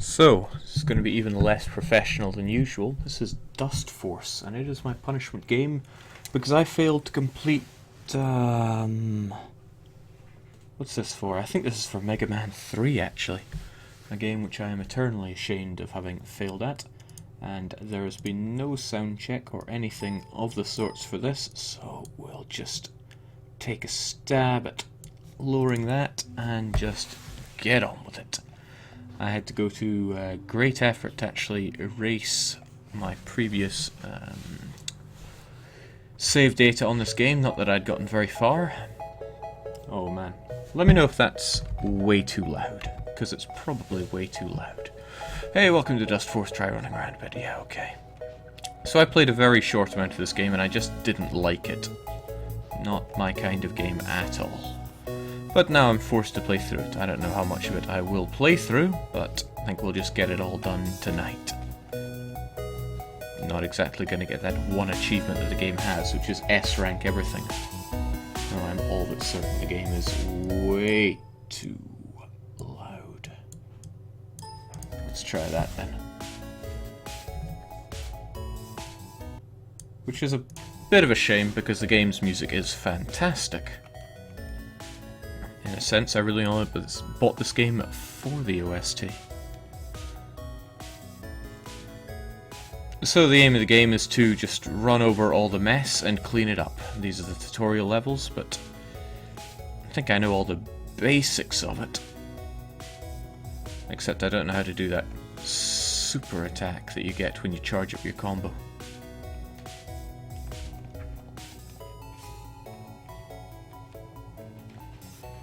So, this is going to be even less professional than usual. This is Dustforce, and it is my punishment game because I failed to complete. What's this for? I think this is for Mega Man 3, actually. A game which I am eternally ashamed of having failed at. And there has been no sound check or anything of the sorts for this, so we'll just take a stab at lowering that and just get on with it. I had to go to great effort to actually erase my previous save data on this game, not that I'd gotten very far. Oh man. Let me know if that's way too loud, because it's probably way too loud. Hey, welcome to Dustforce, try running around a bit, yeah, okay. So I played a very short amount of this game and I just didn't like it. Not my kind of game at all. But now I'm forced to play through it. I don't know how much of it I will play through, but I think we'll just get it all done tonight. Not exactly going to get that one achievement that the game has, which is S rank everything. No, I'm all but certain the game is way too loud. Let's try that then. Which is a bit of a shame because the game's music is fantastic. In a sense, I really only bought this game for the OST. So the aim of the game is to just run over all the mess and clean it up. These are the tutorial levels, but I think I know all the basics of it. Except I don't know how to do that super attack that you get when you charge up your combo.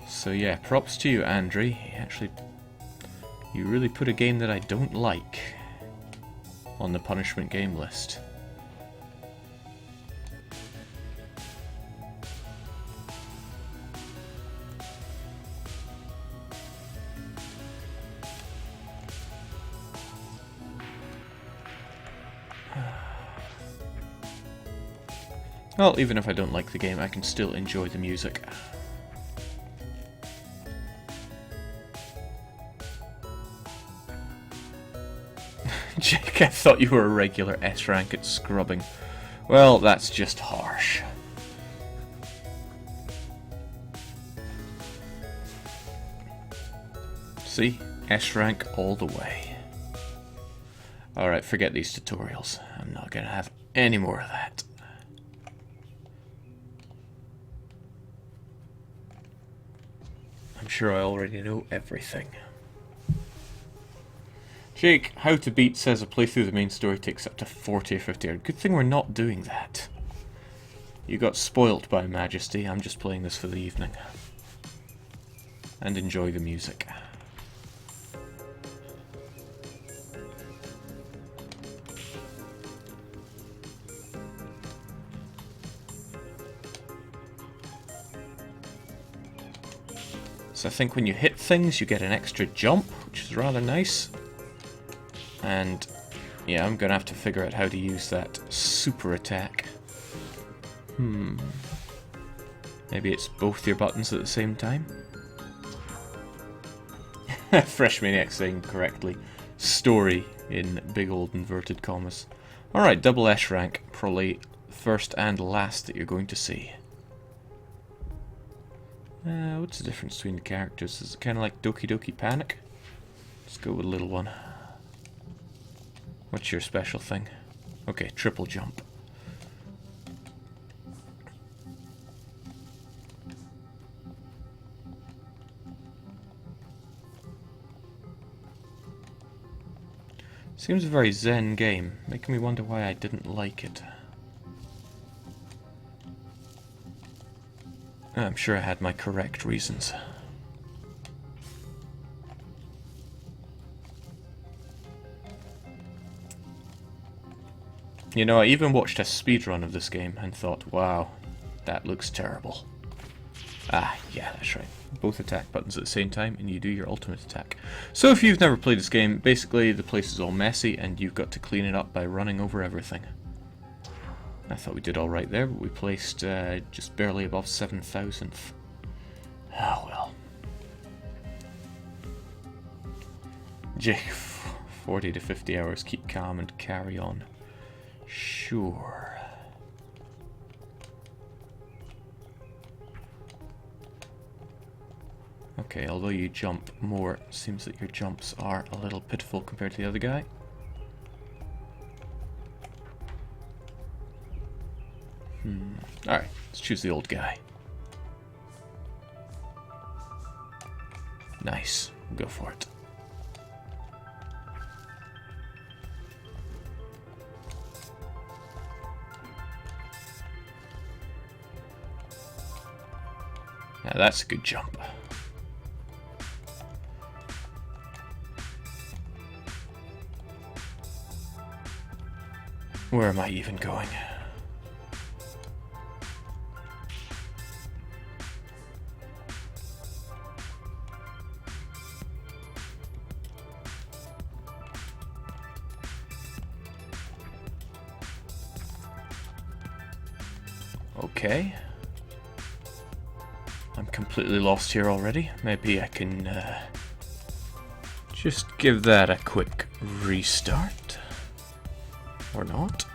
So yeah, props to you, Andre. You really put a game that I don't like on the punishment game list. Well, even if I don't like the game, I can still enjoy the music. Jake, I thought you were a regular S rank at scrubbing. Well, that's just harsh. See? S rank all the way. Alright, forget these tutorials. I'm not gonna have any more of that. I'm sure I already know everything. Jake, How to Beat says a playthrough the main story takes up to 40 or 50 hours. Good thing we're not doing that. You got spoilt by Majesty. I'm just playing this for the evening. And enjoy the music. So I think when you hit things you get an extra jump, which is rather nice. And yeah, I'm gonna have to figure out how to use that super attack. Maybe it's both your buttons at the same time? Fresh Maniac saying correctly. Story in big old inverted commas. Alright, double S rank. Probably first and last that you're going to see. What's the difference between the characters? Is it kind of like Doki Doki Panic? Let's go with a little one. What's your special thing? Okay, triple jump. Seems a very zen game, making me wonder why I didn't like it. I'm sure I had my correct reasons. You know, I even watched a speedrun of this game and thought, wow, that looks terrible. Ah, yeah, that's right. Both attack buttons at the same time and you do your ultimate attack. So if you've never played this game, basically the place is all messy and you've got to clean it up by running over everything. I thought we did alright there, but we placed just barely above 7,000th. Oh well. Jake, 40 to 50 hours, keep calm and carry on. Sure. Okay, although you jump more, it seems that your jumps are a little pitiful compared to the other guy. Alright, let's choose the old guy. Nice, go for it. Now that's a good jump. Where am I even going? Okay. I'm completely lost here already. Maybe I can just give that a quick restart. Or not.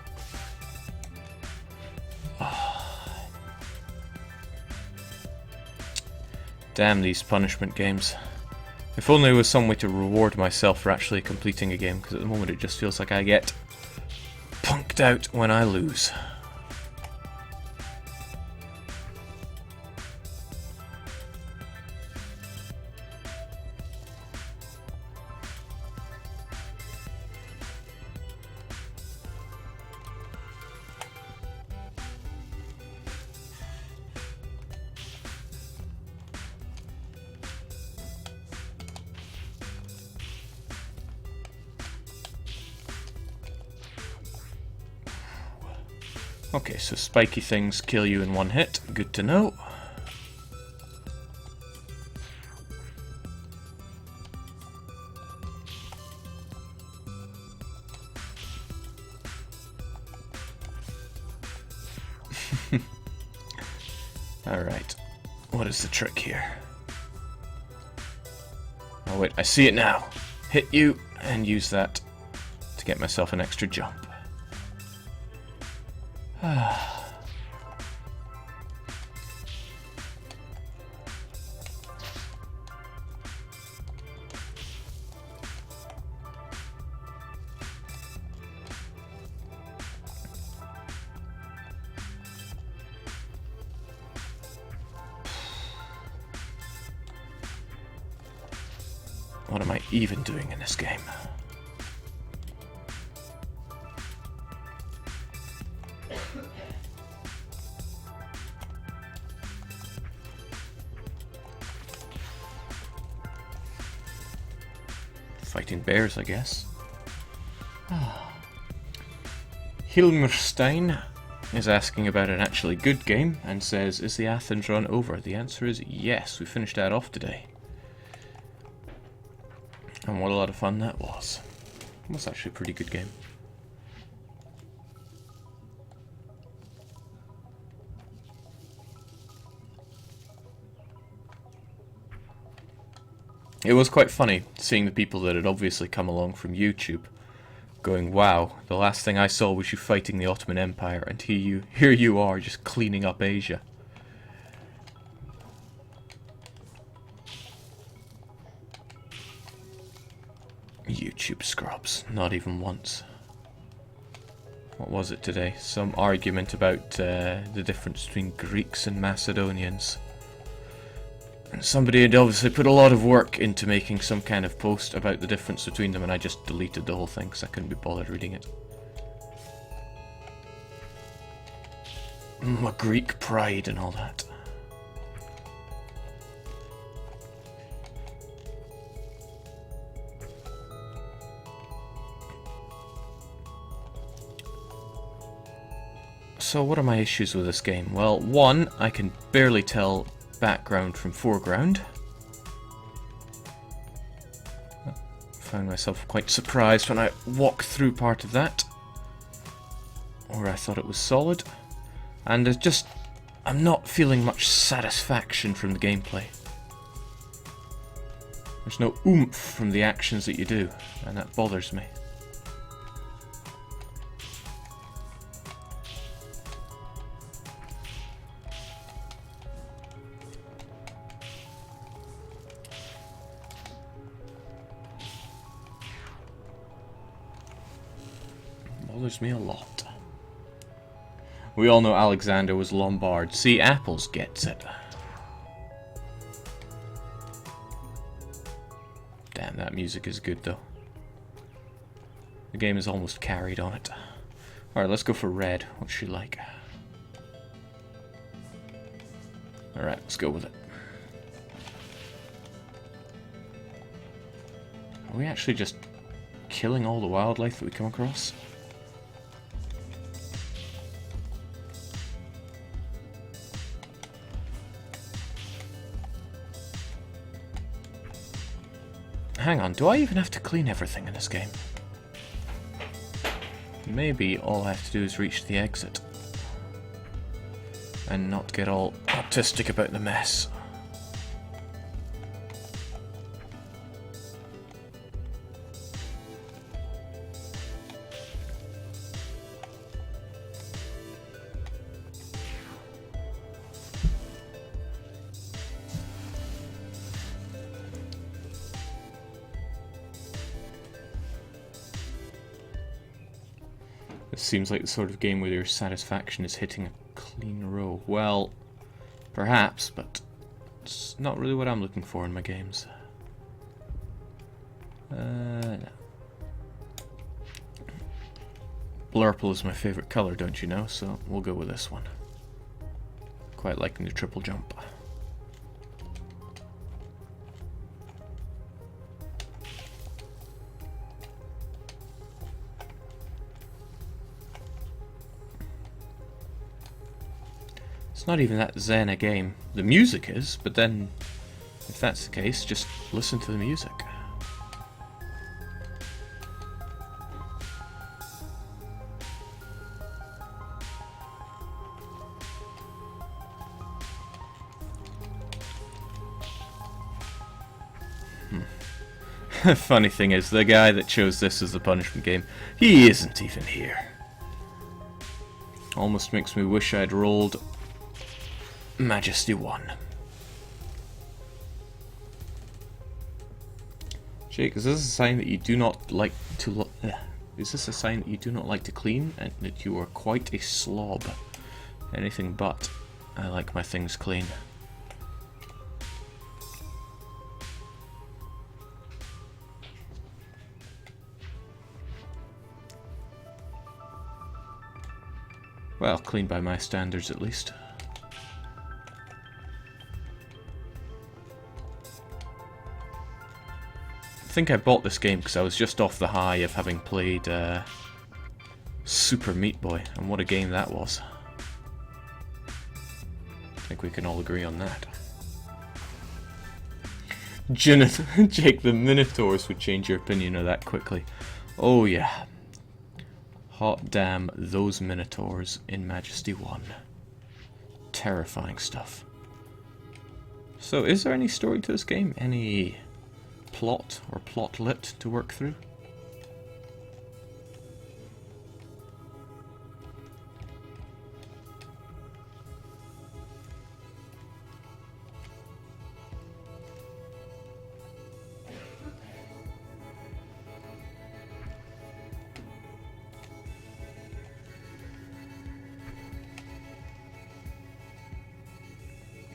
Oh. Damn these punishment games. If only there was some way to reward myself for actually completing a game, because at the moment it just feels like I get punked out when I lose. Okay, so spiky things kill you in one hit. Good to know. Alright, what is the trick here? Oh wait, I see it now. Hit you and use that to get myself an extra jump. What am I even doing in this game? Fighting bears, I guess. Hilmerstein is asking about an actually good game and says, is the Athens run over? The answer is yes, we finished that off today. And what a lot of fun that was. It was actually a pretty good game. It was quite funny seeing the people that had obviously come along from YouTube going, wow, the last thing I saw was you fighting the Ottoman Empire, and here you are just cleaning up Asia. YouTube scrubs, not even once. What was it today? Some argument about the difference between Greeks and Macedonians. And somebody had obviously put a lot of work into making some kind of post about the difference between them, and I just deleted the whole thing because I couldn't be bothered reading it. My Greek pride and all that. So what are my issues with this game? Well, one, I can barely tell background from foreground. I found myself quite surprised when I walked through part of that, or I thought it was solid. And there's just, I'm not feeling much satisfaction from the gameplay. There's no oomph from the actions that you do, and that bothers me. Bothers me a lot. We all know Alexander was Lombard. See, Apples gets it. Damn, that music is good though. The game is almost carried on it. Alright, let's go for red. What's she like? Alright, let's go with it. Are we actually just killing all the wildlife that we come across? Hang on, do I even have to clean everything in this game? Maybe all I have to do is reach the exit. And not get all autistic about the mess. This seems like the sort of game where your satisfaction is hitting a clean row. Well, perhaps, but it's not really what I'm looking for in my games. No. Blurple is my favourite colour, don't you know? So we'll go with this one. Quite liking the triple jump. It's not even that zen a game. The music is, but then, if that's the case, just listen to the music. Funny thing is, the guy that chose this as the punishment game, he isn't even here. Almost makes me wish I'd rolled Majesty 1. Jake, is this a sign that you do not like to is this a sign that you do not like to clean and that you are quite a slob? Anything but. I like my things clean. Well, clean by my standards at least. I think I bought this game because I was just off the high of having played Super Meat Boy, and what a game that was. I think we can all agree on that. Jake, the Minotaurs would change your opinion of that quickly. Oh yeah. Hot damn, those Minotaurs in Majesty 1. Terrifying stuff. So, is there any story to this game? Any plot or plotlet to work through?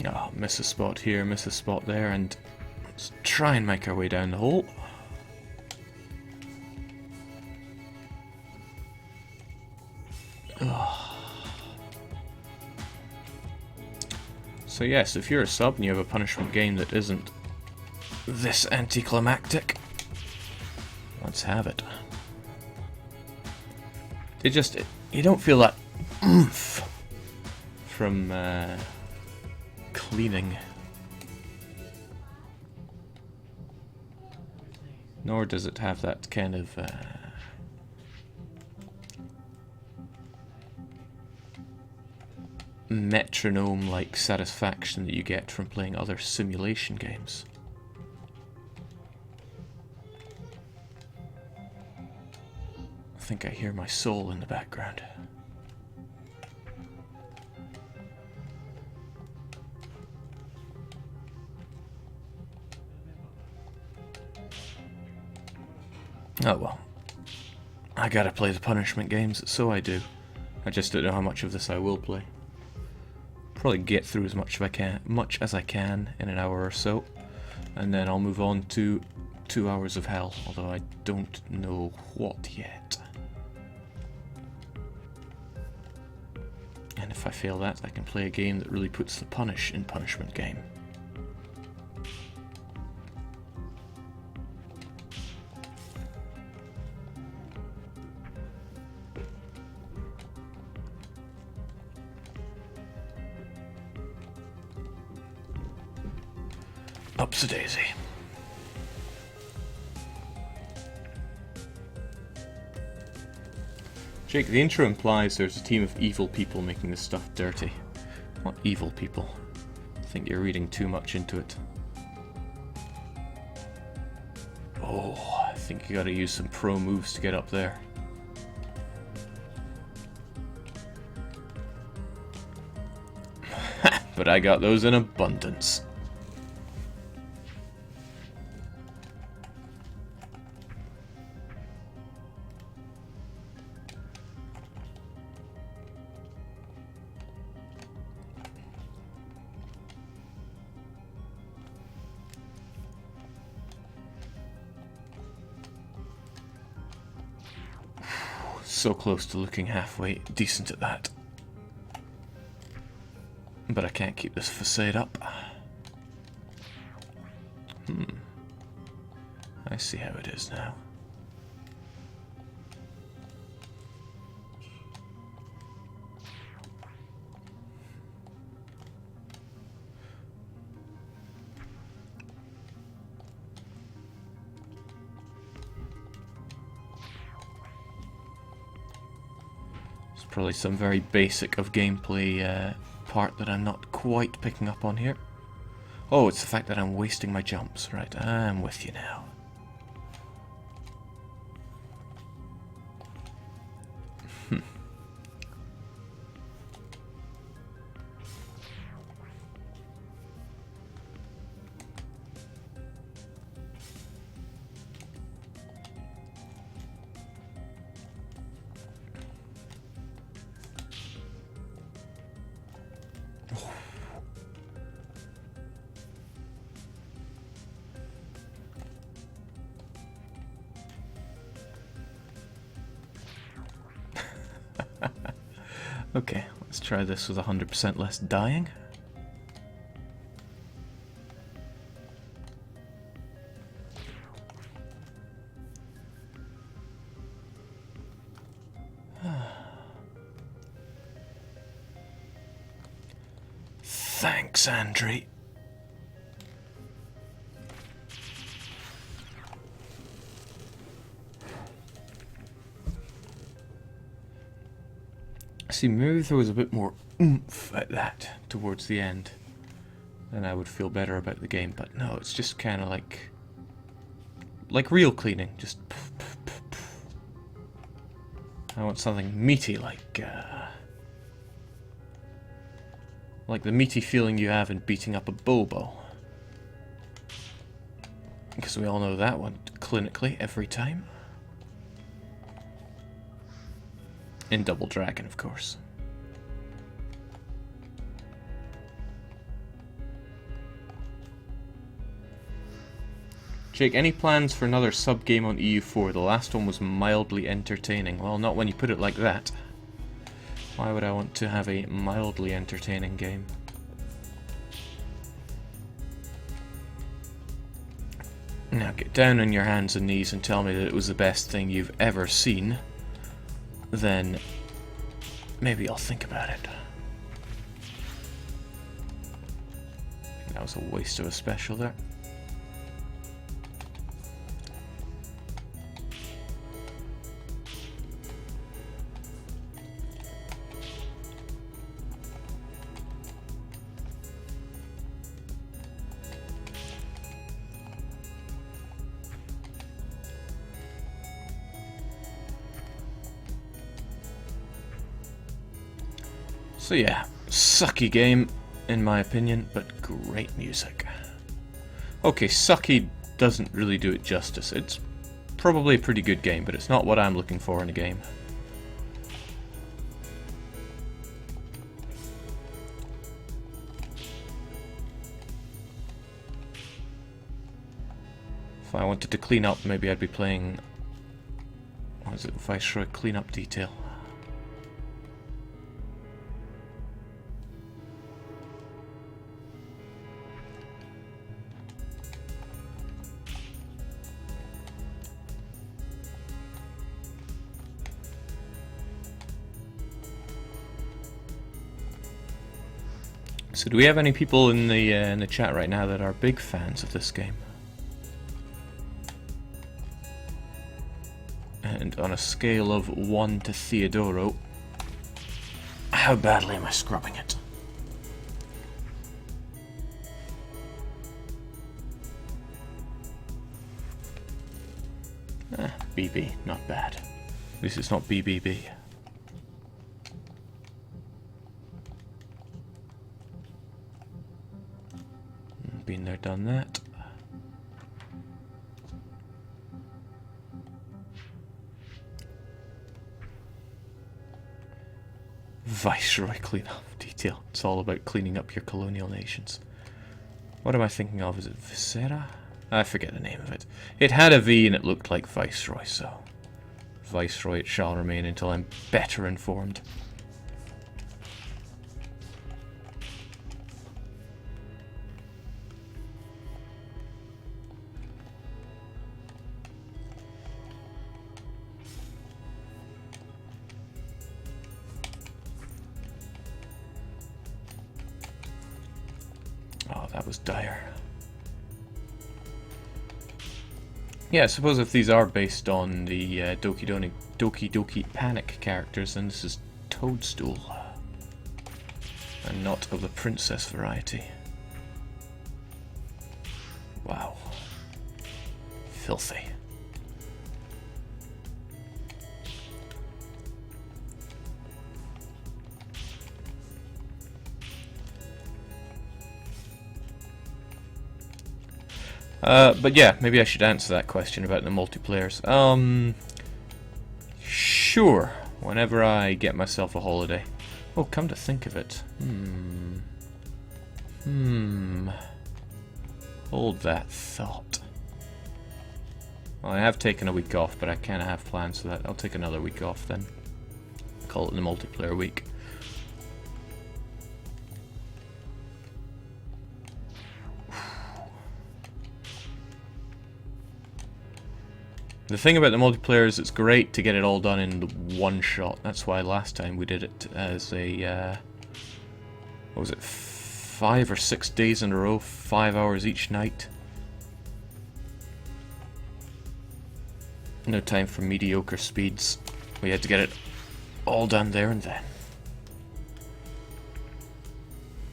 Oh, miss a spot here, miss a spot there, and let's try and make our way down the hole. Oh. So yes, if you're a sub and you have a punishment game that isn't this anticlimactic, let's have it. You don't feel that oomph from cleaning. Nor does it have that kind of metronome-like satisfaction that you get from playing other simulation games. think I hear my soul in the background. Oh well. I gotta play the punishment games, so I do. I just don't know how much of this I will play. Probably get through as much as I can in an hour or so, and then I'll move on to 2 hours of hell, although I don't know what yet. And if I fail that, I can play a game that really puts the punish in punishment game. Ups-a-daisy. Jake, the intro implies there's a team of evil people making this stuff dirty. Not evil people. I think you're reading too much into it. Oh, I think you gotta use some pro moves to get up there. But I got those in abundance. So close to looking halfway decent at that. But I can't keep this facade up. I see how it is now. Probably some very basic of gameplay part that I'm not quite picking up on here. Oh, it's the fact that I'm wasting my jumps. Right, I'm with you now. Okay, let's try this with 100% less dying. Thanks, Andre. See, maybe if there was a bit more oomph at that towards the end, then I would feel better about the game. But no, it's just kind of like real cleaning. Just I want something meaty, like the meaty feeling you have in beating up a Bobo. Because we all know that one clinically every time. In Double Dragon, of course. Jake, any plans for another sub-game on EU4? The last one was mildly entertaining. Well, not when you put it like that. Why would I want to have a mildly entertaining game? Now get down on your hands and knees and tell me that it was the best thing you've ever seen. Then maybe I'll think about it. That was a waste of a special there. So yeah, sucky game in my opinion, but great music. Okay, sucky doesn't really do it justice. It's probably a pretty good game, but it's not what I'm looking for in a game. If I wanted to clean up, maybe I'd be playing... what is it? Viceroy Cleanup Detail. So do we have any people in the chat right now that are big fans of this game? And on a scale of 1 to Theodoro, how badly am I scrubbing it? BB, not bad. At least it's not BBB. Been there, done that. Viceroy Cleanup Detail. It's all about cleaning up your colonial nations. What am I thinking of? Is it Visera? I forget the name of it. It had a V and it looked like Viceroy, so... Viceroy it shall remain until I'm better informed. Oh, that was dire. Yeah, I suppose if these are based on the Doki Doki Panic characters, then this is Toadstool. And not of the princess variety. Wow. Filthy. But yeah, maybe I should answer that question about the multiplayers. Sure, whenever I get myself a holiday. Oh, come to think of it. Hold that thought. Well, I have taken a week off, but I kind of have plans for that. I'll take another week off then. Call it the multiplayer week. The thing about the multiplayer is it's great to get it all done in one shot. That's why last time we did it as a, what was it, 5 or 6 days in a row, 5 hours each night. No time for mediocre speeds. We had to get it all done there and then.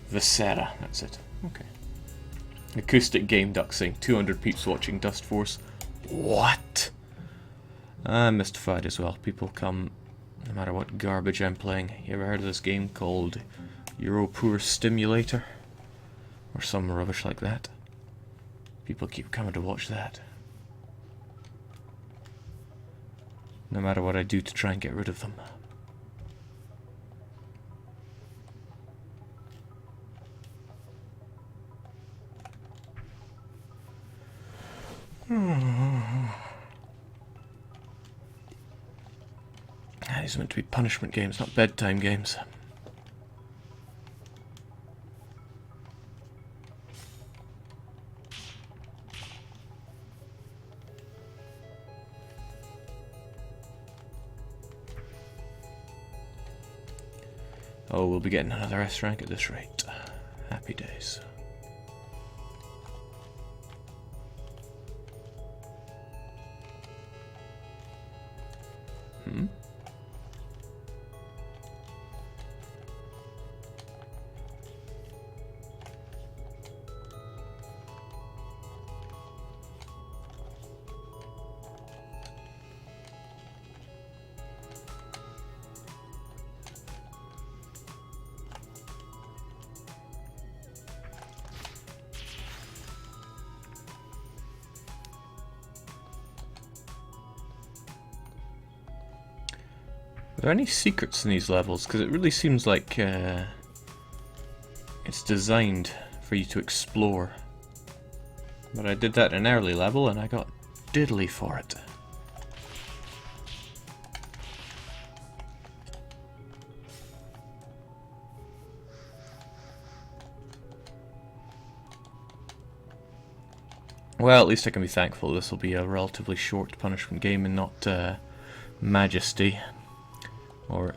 Visera, that's it. Okay. Acoustic Game Duck saying 200 peeps watching Dustforce. What? I'm mystified as well. People come no matter what garbage I'm playing. You ever heard of this game called Europoor Stimulator? Or some rubbish like that? People keep coming to watch that. No matter what I do to try and get rid of them. These are meant to be punishment games, not bedtime games. Oh, we'll be getting another S rank at this rate. Happy days. Are there any secrets in these levels? Because it really seems like it's designed for you to explore. But I did that in an early level and I got diddly for it. Well, at least I can be thankful this will be a relatively short punishment game and not Majesty. Or,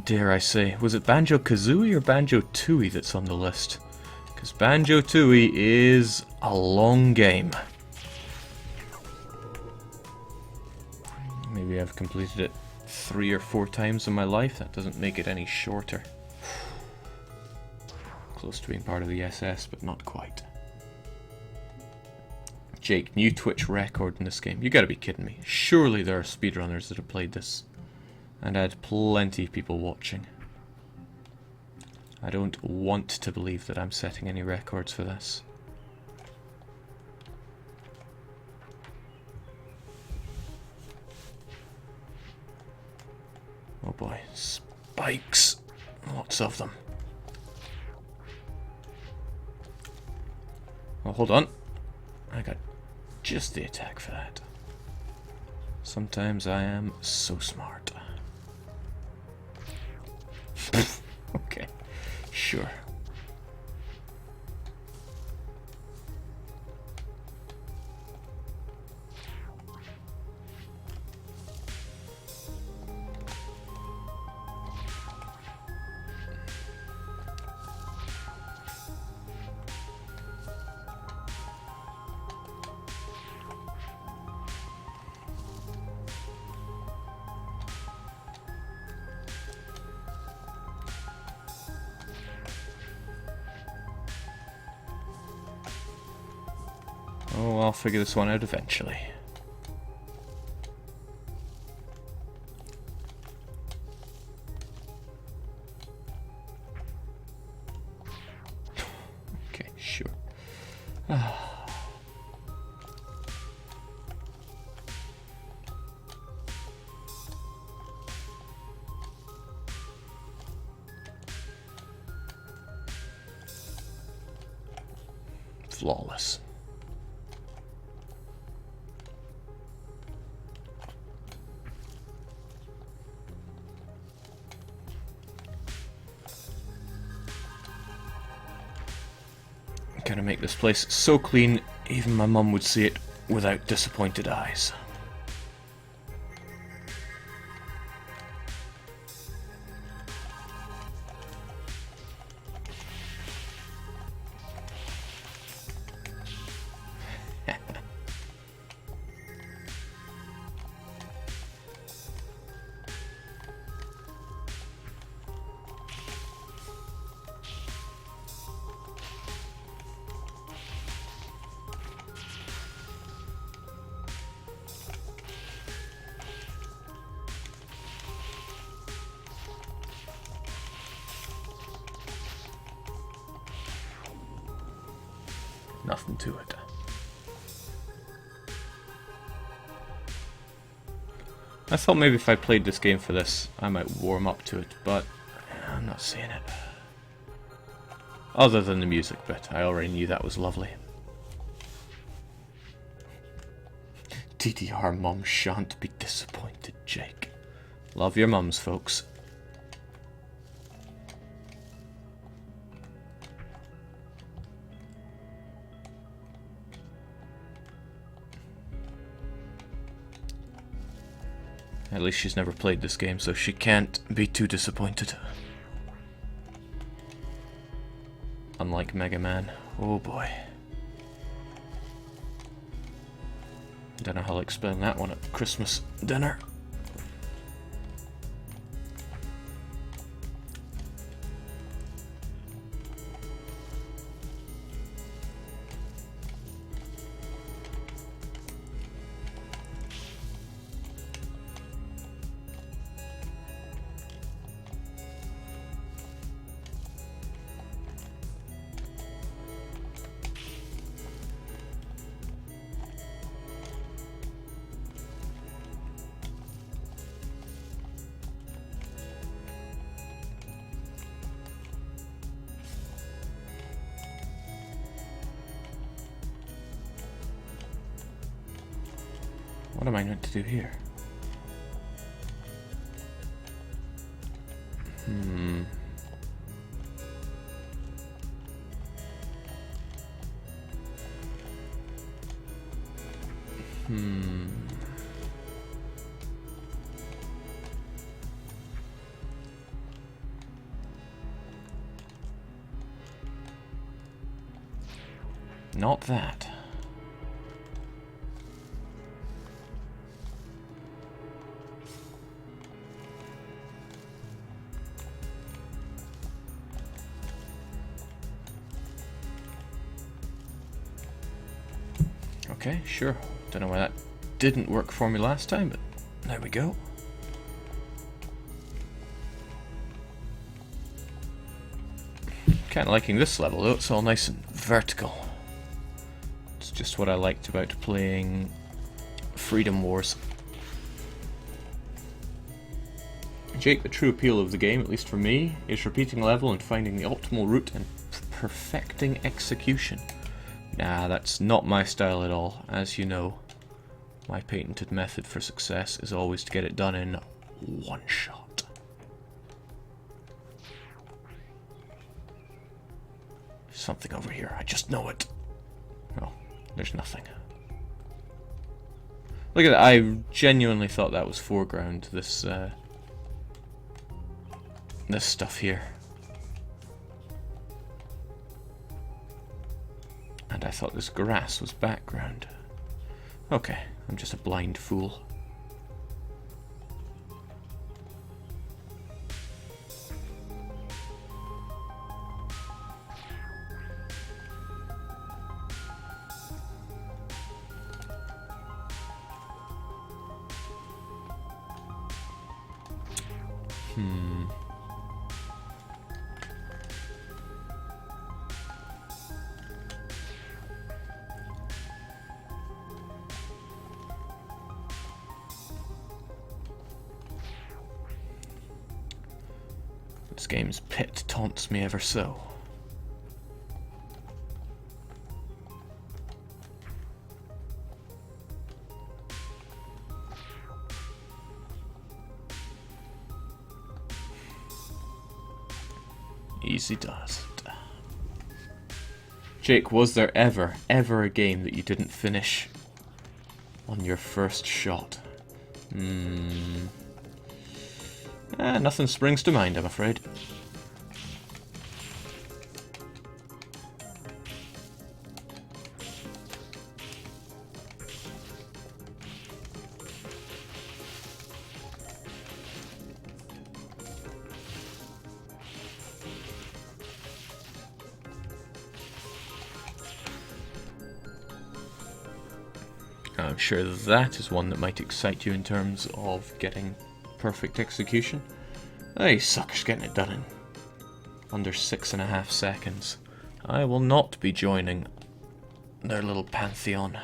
dare I say, was it Banjo-Kazooie or Banjo-Tooie that's on the list? Because Banjo-Tooie is a long game. Maybe I've completed it 3 or 4 times in my life. That doesn't make it any shorter. Close to being part of the SS, but not quite. Jake, new Twitch record in this game. You gotta be kidding me. Surely there are speedrunners that have played this. And I had plenty of people watching. I don't want to believe that I'm setting any records for this. Oh boy, spikes. Lots of them. Oh, hold on. I got just the attack for that. Sometimes I am so smart. Okay, sure. Oh, I'll figure this one out eventually. Okay, sure. Flawless. Gotta make this place so clean, even my mum would see it without disappointed eyes. Nothing to it. I thought maybe if I played this game for this, I might warm up to it, but I'm not seeing it. Other than the music bit, I already knew that was lovely. DDR mum shan't be disappointed, Jake. Love your mums, folks. At least she's never played this game, so she can't be too disappointed. Unlike Mega Man. Oh boy. Don't know how I'll explain that one at Christmas dinner. What am I meant to do here? Hmm. Not that. Okay, sure. Don't know why that didn't work for me last time, but there we go. Kinda liking this level though, it's all nice and vertical. It's just what I liked about playing Freedom Wars. Jake, the true appeal of the game, at least for me, is repeating a level and finding the optimal route and perfecting execution. Nah, that's not my style at all. As you know, my patented method for success is always to get it done in one shot. There's something over here, I just know it. Oh, there's nothing. Look at that, I genuinely thought that was foreground, this stuff here. And I thought this grass was background. Okay, I'm just a blind fool. This game's pit taunts me ever so. Easy does it. Jake, was there ever a game that you didn't finish on your first shot? Nothing springs to mind, I'm afraid. I'm sure that is one that might excite you in terms of getting perfect execution. Hey, suckers getting it done in under 6.5 seconds. I will not be joining their little pantheon.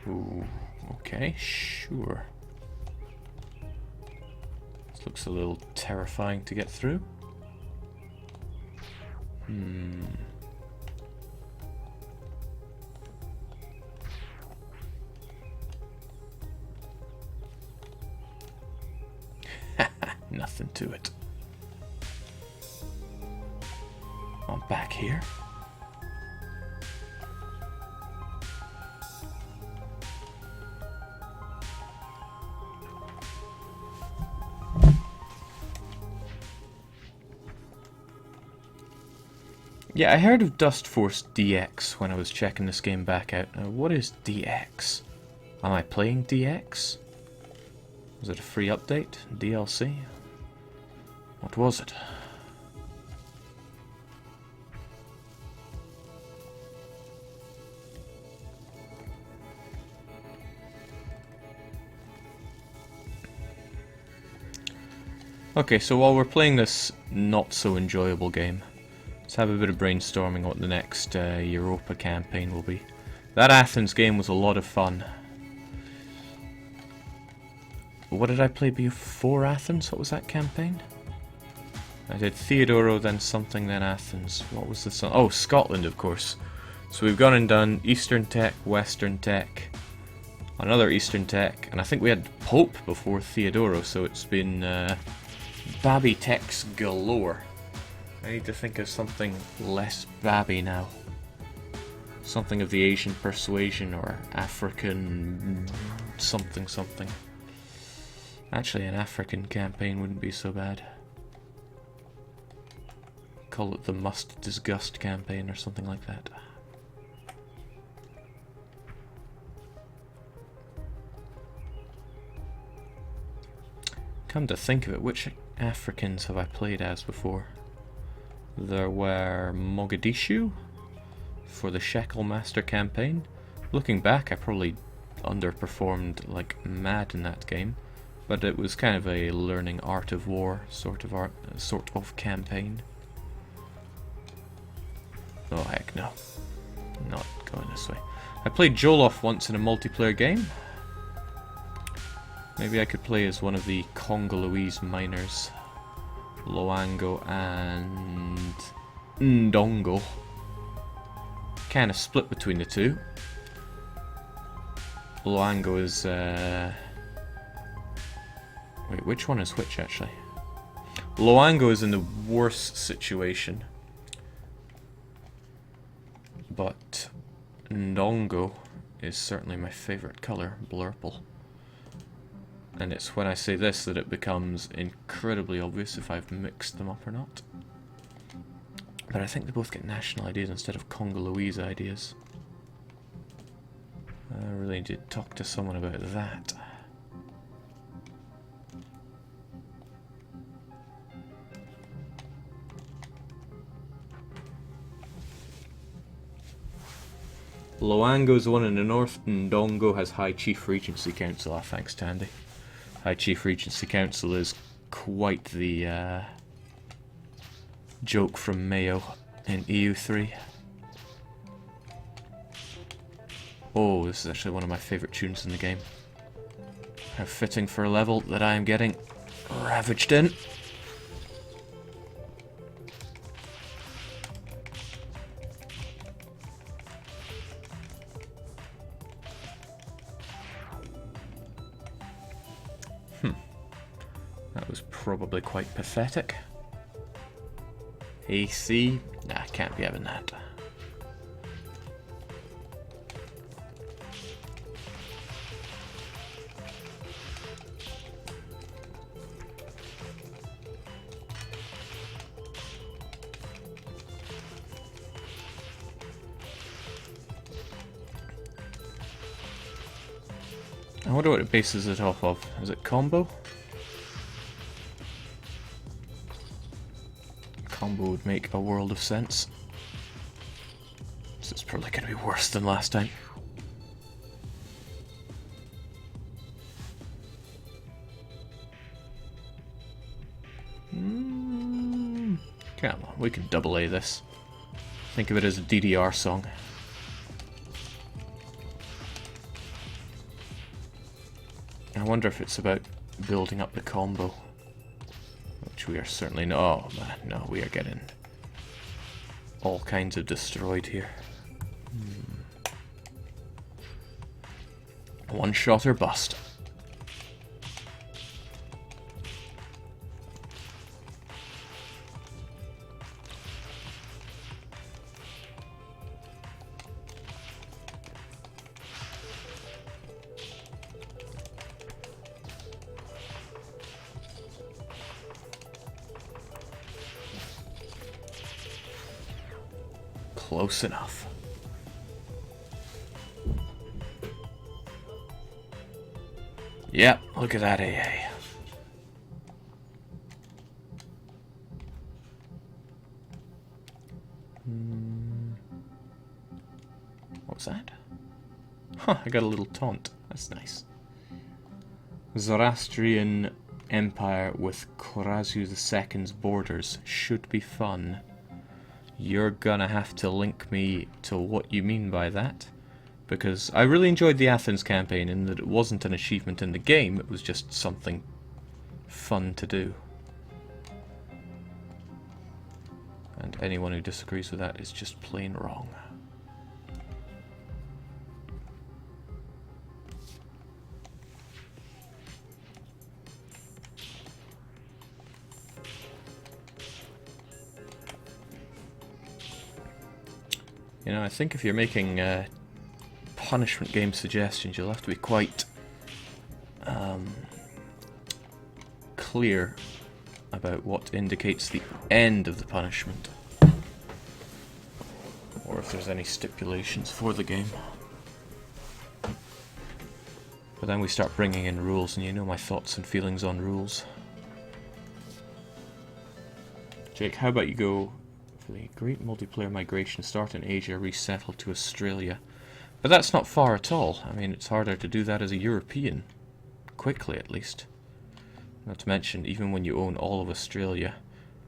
Ooh, okay, sure. This looks a little terrifying to get through. Nothing to it. I'm back here. Yeah, I heard of Dustforce DX when I was checking this game back out. Now, what is DX? Am I playing DX? Was it a free update? DLC? What was it? Okay, so while we're playing this not so enjoyable game, let's have a bit of brainstorming what the next Europa campaign will be. That Athens game was a lot of fun. what did I play before Athens? What was that campaign? I did Theodoro, then something, then Athens. What was this? Oh, Scotland, of course. So we've gone and done Eastern Tech, Western Tech, another Eastern Tech, and I think we had Pope before Theodoro, so it's been Babby Techs galore. I need to think of something less Babby now. Something of the Asian persuasion or African something something. Actually, an African campaign wouldn't be so bad. Call it the Must Disgust campaign or something like that. Come to think of it, which Africans have I played as before? There were Mogadishu for the Shekel Master campaign. Looking back, I probably underperformed like mad in that game, but it was kind of a learning art of war sort of campaign. Oh heck no, not going this way. I played Joloff once in a multiplayer game. Maybe I could play as one of the Congolese miners, Loango and Ndongo. Kind of split between the two. Loango is wait, which one is which actually? Loango is in the worst situation, but Ndongo is certainly my favourite colour, blurple. And it's when I say this that it becomes incredibly obvious if I've mixed them up or not. But I think they both get national ideas instead of Congolese ideas. I really need to talk to someone about that. Loango is the one in the north, and Ndongo has High Chief Regency Council. Ah, thanks, Tandy. High Chief Regency Council is quite the joke from Mayo in EU3. Oh, this is actually one of my favourite tunes in the game. How fitting for a level that I am getting ravaged in. That was probably quite pathetic. AC? Nah, can't be having that. I wonder what it bases it off of. Is it combo? Combo would make a world of sense. So it's probably going to be worse than last time. Come on, we can double A this. Think of it as a DDR song. I wonder if it's about building up the combo. Which we are certainly not. Oh man, no, we are getting all kinds of destroyed here. One shot or bust. Close enough. Yep, look at that AA. What was that? Huh, I got a little taunt. That's nice. Zoroastrian Empire with Korazu II's borders should be fun. You're gonna have to link me to what you mean by that, Because I really enjoyed the Athens campaign in that it wasn't an achievement in the game, it was just something fun to do. And anyone who disagrees with that is just plain wrong. You know, I think if you're making punishment game suggestions, you'll have to be quite clear about what indicates the end of the punishment, or if there's any stipulations for the game. But then we start bringing in rules, and you know my thoughts and feelings on rules. Jake, how about you go for the great multiplayer migration, start in Asia, resettle to Australia? But that's not far at all. I mean, it's harder to do that as a European. Quickly, at least. Not to mention, even when you own all of Australia,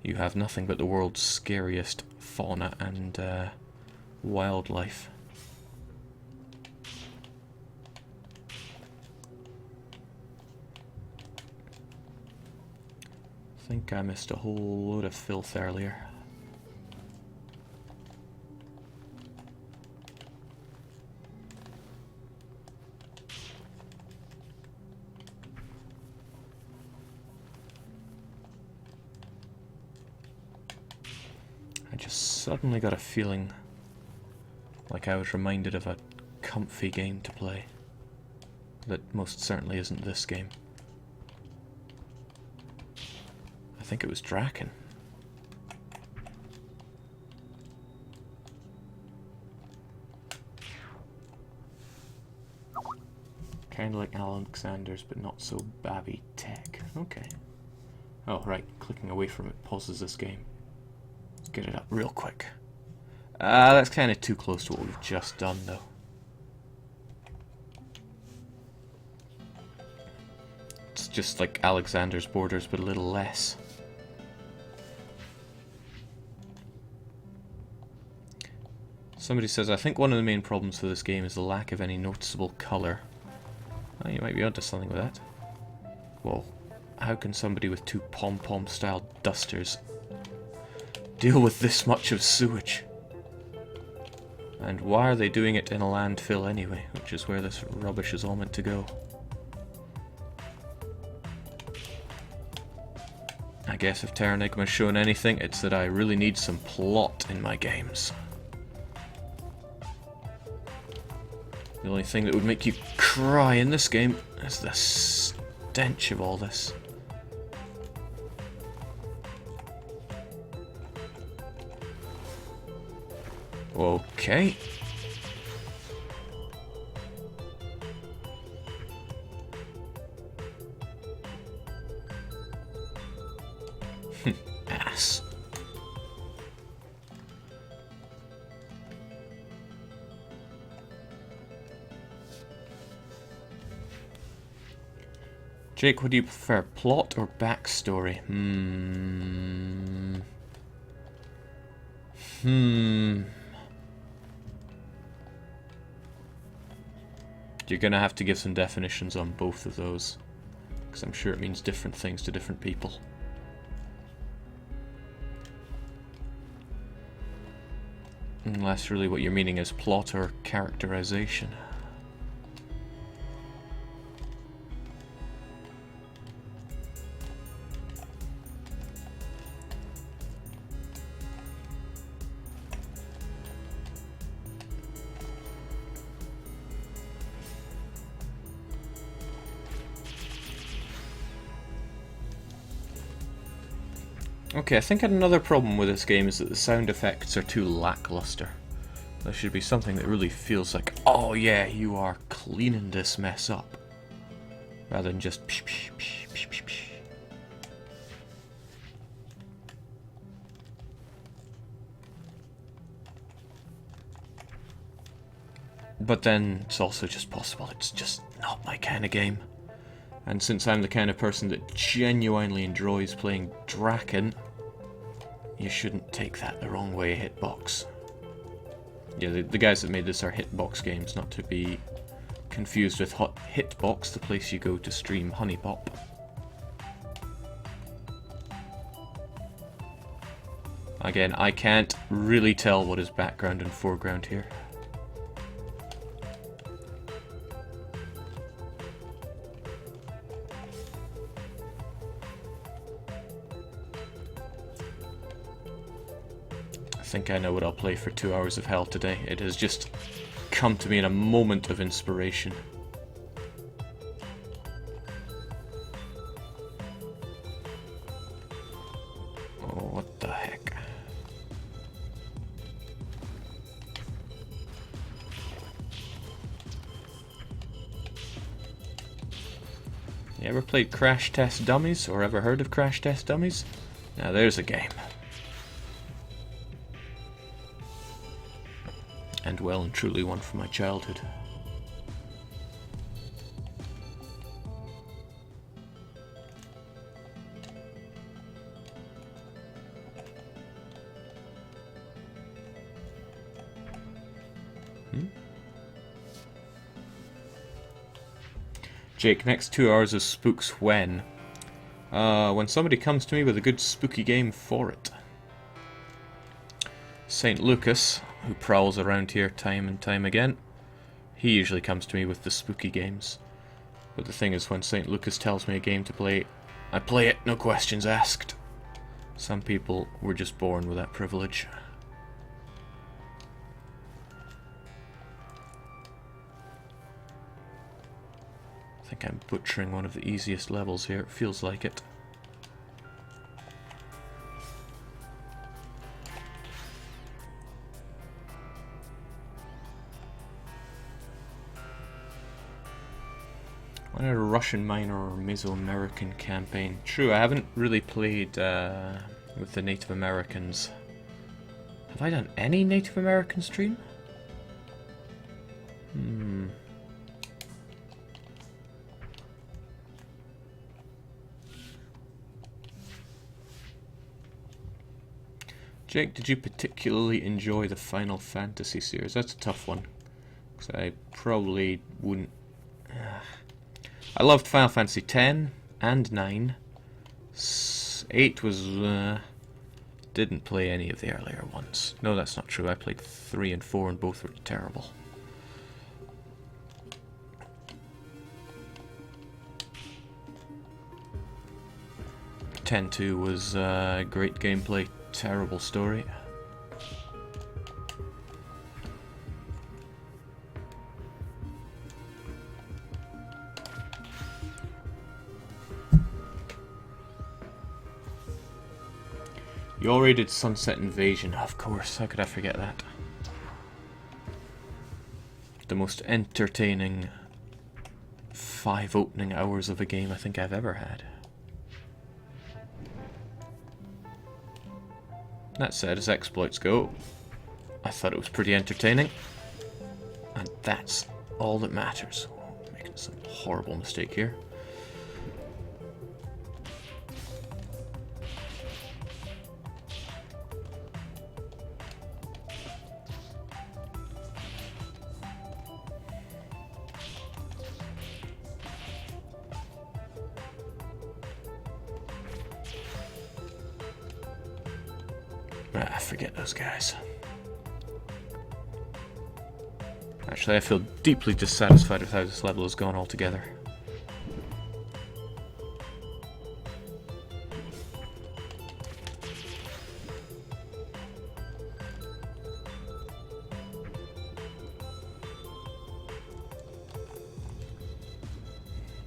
you have nothing but the world's scariest fauna and wildlife. I think I missed a whole load of filth earlier. I just suddenly got a feeling like I was reminded of a comfy game to play that most certainly isn't this game. I think it was Draken. Kind of like Alexander's, but not so babby tech. Okay. Oh, right. Clicking away from it pauses this game. Let's get it up real quick. That's kind of too close to what we've just done, though. It's just like Alexander's Borders, but a little less. Somebody says, I think one of the main problems for this game is the lack of any noticeable colour. Oh, you might be onto something with that. Well, how can somebody with two pom-pom style dusters deal with this much of sewage? And why are they doing it in a landfill anyway, which is where this rubbish is all meant to go? I guess if Terranigma's shown anything, it's that I really need some plot in my games. The only thing that would make you cry in this game is the stench of all this. Okay. Ass. Jake, would you prefer plot or backstory? You're gonna have to give some definitions on both of those, because I'm sure it means different things to different people. Unless really what you're meaning is plot or characterization. Okay, I think another problem with this game is that the sound effects are too lackluster. There should be something that really feels like, oh yeah, you are cleaning this mess up, rather than just psh, psh, psh, psh, psh, psh. But then it's also just possible it's just not my kind of game. And since I'm the kind of person that genuinely enjoys playing Draken, you shouldn't take that the wrong way, Hitbox. Yeah, the guys that made this are Hitbox Games, not to be confused with Hitbox, the place you go to stream Honey Pop. Again, I can't really tell what is background and foreground here. I think I know what I'll play for 2 hours of hell today. It has just come to me in a moment of inspiration. Oh, what the heck. You ever played Crash Test Dummies, or ever heard of Crash Test Dummies? Now there's a game. And well and truly one from my childhood. Jake, next 2 hours of spooks when? When somebody comes to me with a good spooky game for it. St. Lucas, who prowls around here time and time again, he usually comes to me with the spooky games. But the thing is, when St. Lucas tells me a game to play, I play it, no questions asked. Some people were just born with that privilege. I think I'm butchering one of the easiest levels here, it feels like it. Why not a Russian miner or Mesoamerican campaign? True, I haven't really played with the Native Americans. Have I done any Native American stream? Jake, did you particularly enjoy the Final Fantasy series? That's a tough one, because I probably wouldn't... I loved Final Fantasy X and 9. 8 was... didn't play any of the earlier ones. No, that's not true. I played 3 and 4 and both were terrible. X-2 was great gameplay, terrible story. You already did Sunset Invasion, of course, how could I forget that? The most entertaining 5 opening hours of a game I think I've ever had. That said, as exploits go, I thought it was pretty entertaining. And that's all that matters. Oh, making some horrible mistake here. Ah, forget those guys. Actually, I feel deeply dissatisfied with how this level has gone altogether.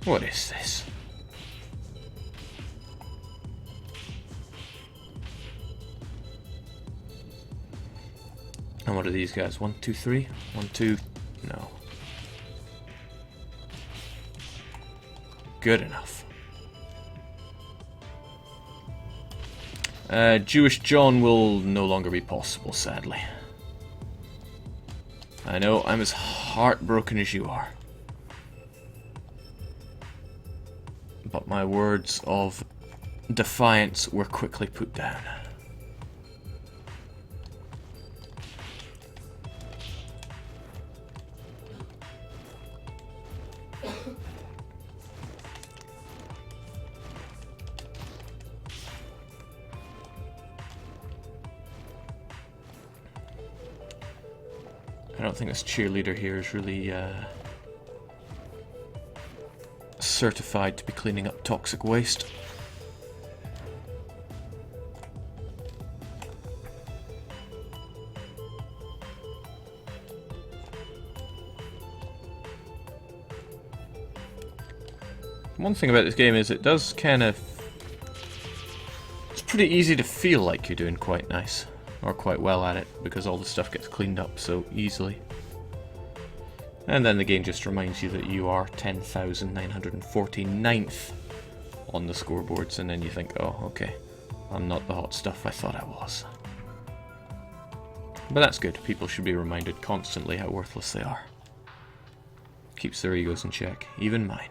What is this? And what are these guys? 1, 2, 3? 1, 2... No. Good enough. Jewish John will no longer be possible, sadly. I know, I'm as heartbroken as you are. But my words of defiance were quickly put down. I don't think this cheerleader here is really certified to be cleaning up toxic waste. One thing about this game is it does kind of... It's pretty easy to feel like you're doing quite nice, or quite well at it, because all the stuff gets cleaned up so easily. And then the game just reminds you that you are 10,949th on the scoreboards, and then you think, oh, okay, I'm not the hot stuff I thought I was. But that's good. People should be reminded constantly how worthless they are. Keeps their egos in check, even mine.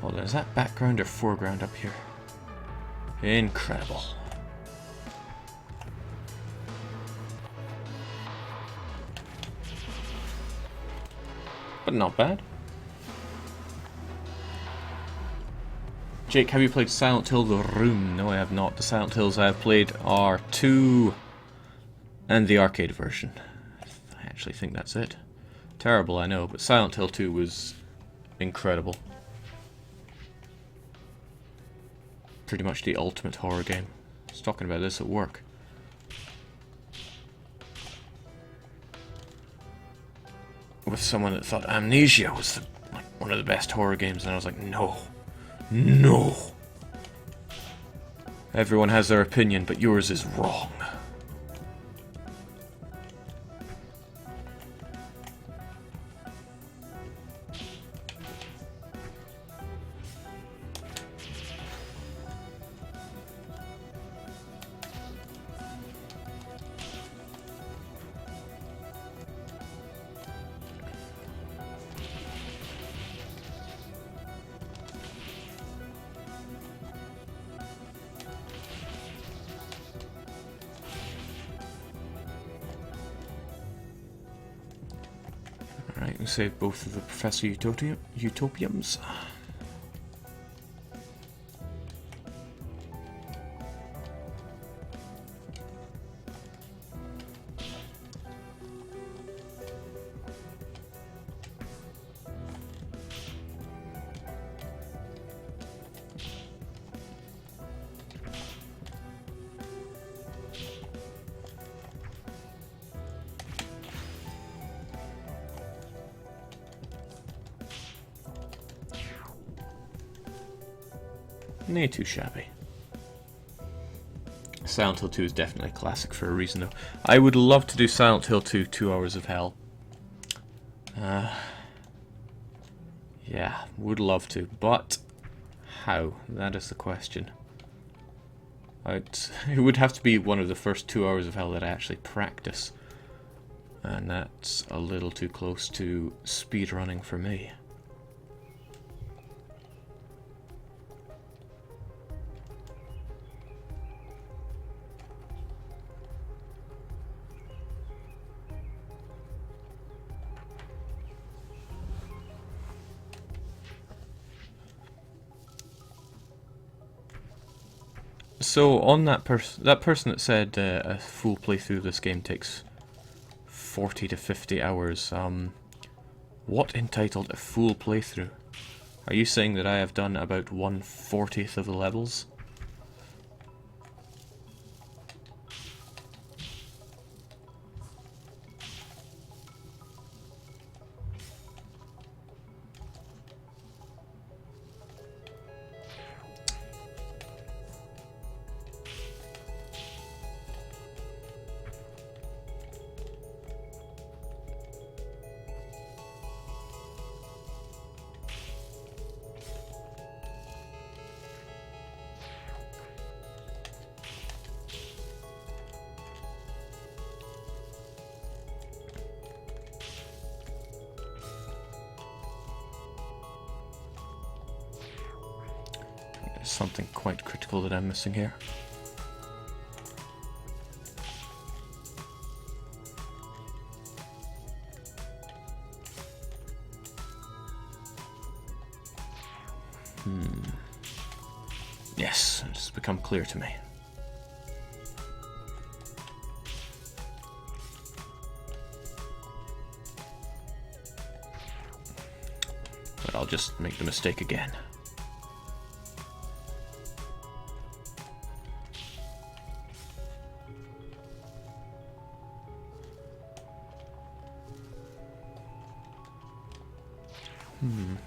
Hold on, is that background or foreground up here? Incredible. But not bad. Jake, have you played Silent Hill The Room? No, I have not. The Silent Hills I have played are 2 and the arcade version. I actually think that's it. Terrible, I know, but Silent Hill 2 was incredible. Pretty much the ultimate horror game. I was talking about this at work. With someone that thought Amnesia was like one of the best horror games, and I was like, no. No! Everyone has their opinion, but yours is wrong. Alright, we save both of the Professor Utopiums. Nay, too shabby. Silent Hill 2 is definitely a classic for a reason, though. I would love to do Silent Hill 2, 2 Hours of Hell. Yeah, would love to, but how? That is the question. It would have to be one of the first 2 Hours of Hell that I actually practice. And that's a little too close to speedrunning for me. So on that person that said a full playthrough of this game takes 40 to 50 hours, what entitled a full playthrough? Are you saying that I have done about 1/40th of the levels? something quite critical that I'm missing here. Yes, it's become clear to me. But I'll just make the mistake again.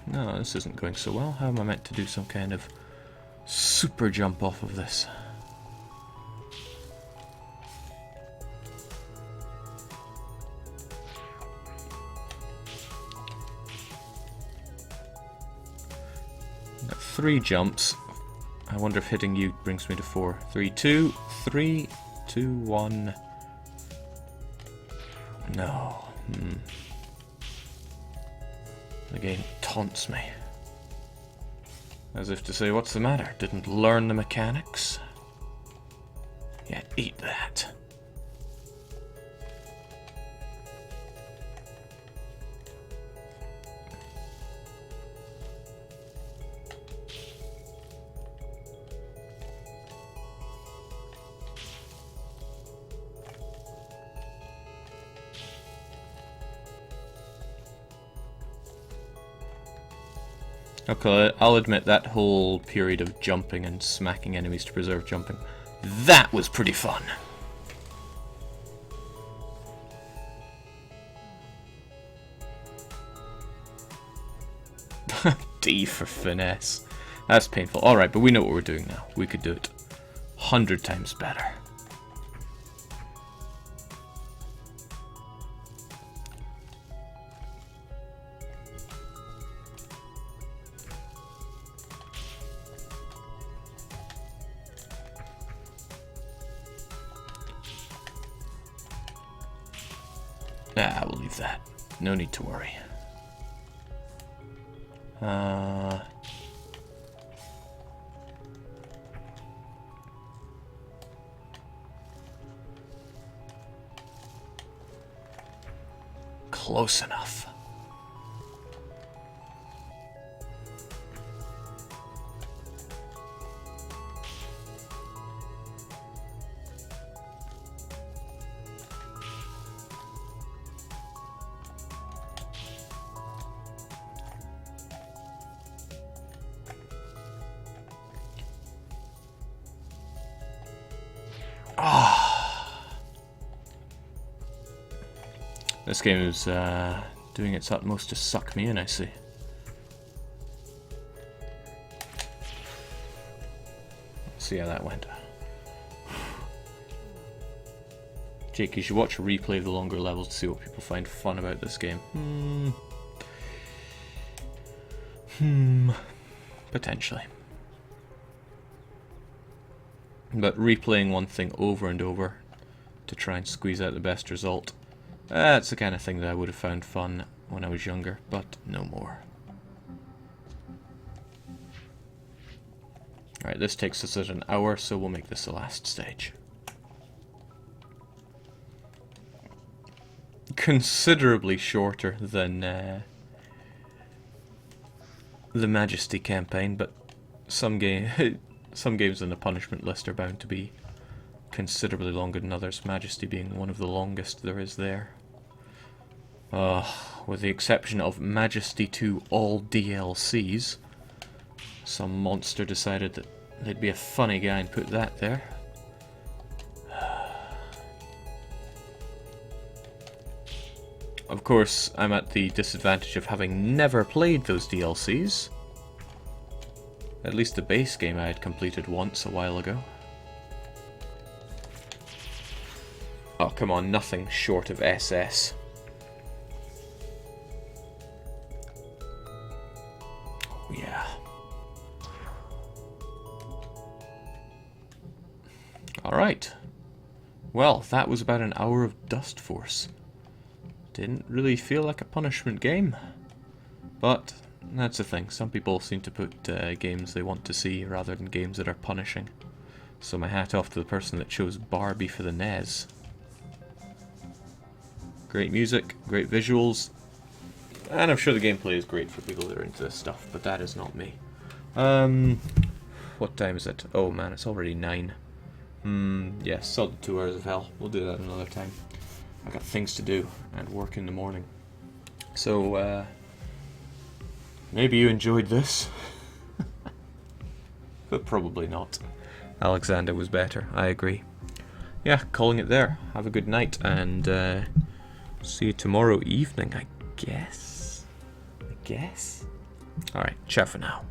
No, this isn't going so well. How am I meant to do some kind of super jump off of this? Got 3 jumps. I wonder if hitting you brings me to 4. 3, 2, 3, 2, 1. No. The game taunts me. As if to say, what's the matter? Didn't learn the mechanics? Yeah, eat that. Okay, I'll admit that whole period of jumping and smacking enemies to preserve jumping, that was pretty fun. D for finesse. That's painful. Alright, but we know what we're doing now. We could do it 100 times better. Ah, we'll leave that. No need to worry. Close enough. This game is doing its utmost to suck me in, I see. Let's see how that went. Jake, you should watch a replay of the longer levels to see what people find fun about this game. Potentially. But replaying one thing over and over to try and squeeze out the best result, that's the kind of thing that I would have found fun when I was younger, but no more. Alright, this takes us at an hour, so we'll make this the last stage. Considerably shorter than the Majesty campaign, but some games in the punishment list are bound to be considerably longer than others, Majesty being one of the longest there is there. With the exception of Majesty 2 all DLCs. Some monster decided that they'd be a funny guy and put that there. Of course, I'm at the disadvantage of having never played those DLCs. At least the base game I had completed once a while ago. Oh, come on, nothing short of SS. Oh, yeah. Alright. Well, that was about an hour of Dustforce. Didn't really feel like a punishment game. But That's the thing. Some people seem to put games they want to see rather than games that are punishing. So my hat off to the person that chose Barbie for the NES. Great music, great visuals, and I'm sure the gameplay is great for people that are into this stuff, but that is not me. What time is it? Oh man, it's already 9. Yes, solid 2 hours of hell. We'll do that another time. I got things to do and work in the morning. So, maybe you enjoyed this, but probably not. Alexander was better, I agree. Yeah, calling it there. Have a good night, and see you tomorrow evening, I guess? Alright, ciao for now.